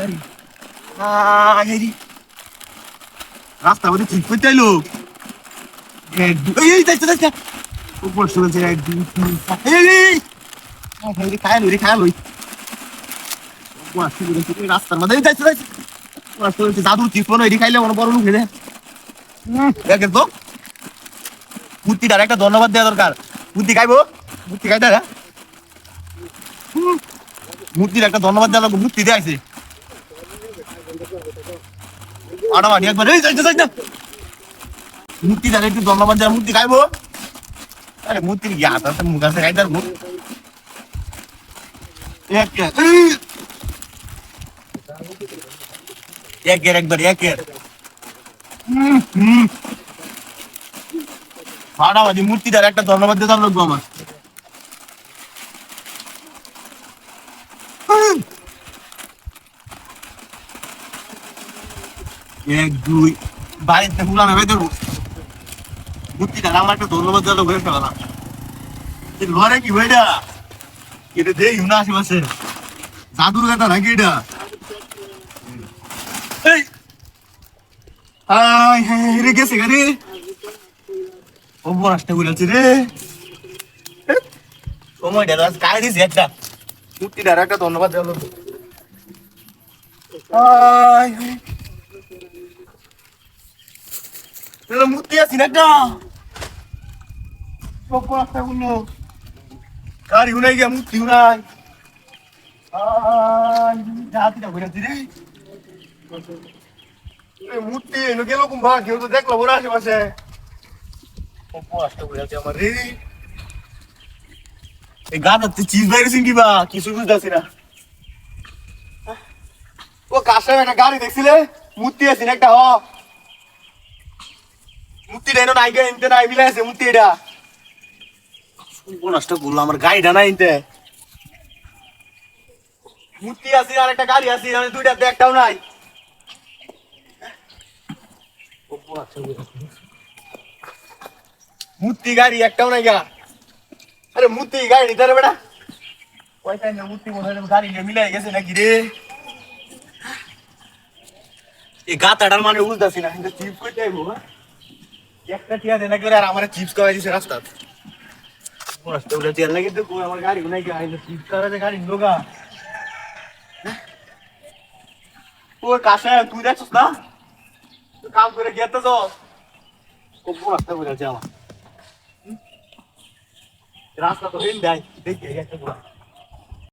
গাড়ি গাড়ি রাস্তা বলে ঠিক করতে এলো এই যাচ্ছে যাচ্ছে উপর শুনেছে 1 2 3 এই খায় লই খায় লই রাস্তার মধ্যে যাচ্ছে যাচ্ছে জাদুর চিপন এটি খাইলে মনে বড় লোক হেরে দেখেন তো বুদ্ধিটার একটা ধন্যবাদ দেওয়া দরকার বুদ্ধি খাইবো বুদ্ধি খাইতে মূর্তির একটা ধন্যবাদ দেওয়া লাগবে মূর্তি দেয়াইছে আড়াবাড়ি একবার এই যাইতে যাইতে মূর্তি দ্বারা একটু ধন্যবাদ দেওয়া মূর্তি খাইবো আরে মূর্তির গিয়ে হাত হাতে মুখ আছে খাইতে পারবো একের একবার একের আড়াবাড়ি মূর্তি দ্বারা একটা ধন্যবাদ দেওয়া লাগবো আমার 1 2 বাড়িতে ফুলানো বেঁধে বুদ্ধিটা আমার একটা ধন্যবাদ দেওয়া হয়ে গেল না ঘরে কি ভাইটা এটা দেই না আশেপাশে জাদুর কথা নাকি এটা রে গেছে গাড়ি ও বরাসটা বলেছে রে সময়টা কাজ দিয়েছে একটা বুদ্ধিটার একটা ধন্যবাদ দেওয়া হলো মূর্তি আছি না একটা গাড়ি উনাই গিয়া মূর্তি উনাই মূর্তি গেল কুম্ভা কেউ তো দেখলো বলে আশেপাশে আমার রে এই গাছ চিজ বাইরেছেন কিবা কিছু বুঝতেছি না ও কাছে একটা গাড়ি দেখছিলে মূর্তি আছি না একটা হ মূর্তিটা এনে নাই এনতে নাই মিলে আছে মূর্তি এটা নষ্ট করলো আমার গাড়িটা নাই এনতে মূর্তি আছে আর একটা গাড়ি আছে দুইটা একটাও নাই মূর্তি গাড়ি একটাও নাই গা আরে মূর্তি গাড়ি নিতে রে বেটা পয়সা না মূর্তি মনে হয় গাড়ি নিয়ে মিলাই গেছে নাকি রে এই গাতাটার মানে বুঝতেছি না কিন্তু চিপস করতে আইবো একটা টিয়া দেনা করে আর আমার চিপস খাওয়াই দিছে রাস্তা মস্ত উড়ে তেল লাগে তো আমার গাড়ি নাই গা এই চিপস খাওয়াতে গাড়ি লোগা ও কাছে তুই দেখছস না কাম করে গেতে তো খুব মস্ত উড়ে যাওয়া রাস্তা তো হেন দেয় দেখে গেছে পুরো